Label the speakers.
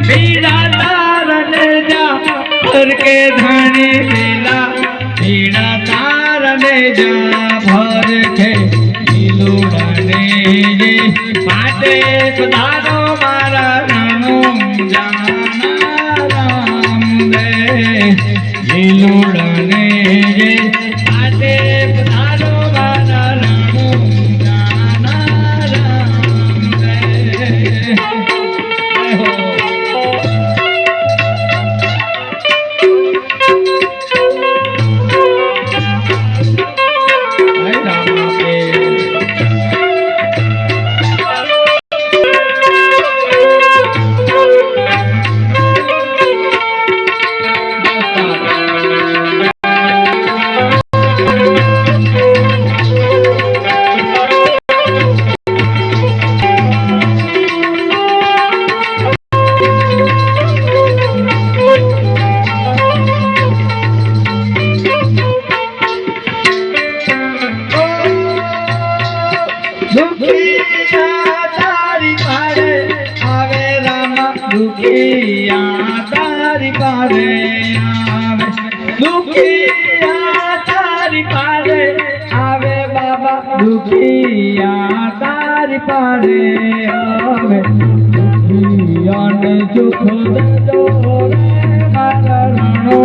Speaker 1: बीड़ा तारने जा भर के धनी लीला बीड़ा तारने जा भर के लीलुड़ने जे पाटे पधारो मारा राणो जाना राम दे लीलुड़ने जे पाटे पधारो मारा राणो जाना राम दे दुखिया तारी पारे आवे दुखिया तारी पारे आवे बाबा दुखिया तारी पारे आवे दुखिया ने दुख दो रे मारा राणो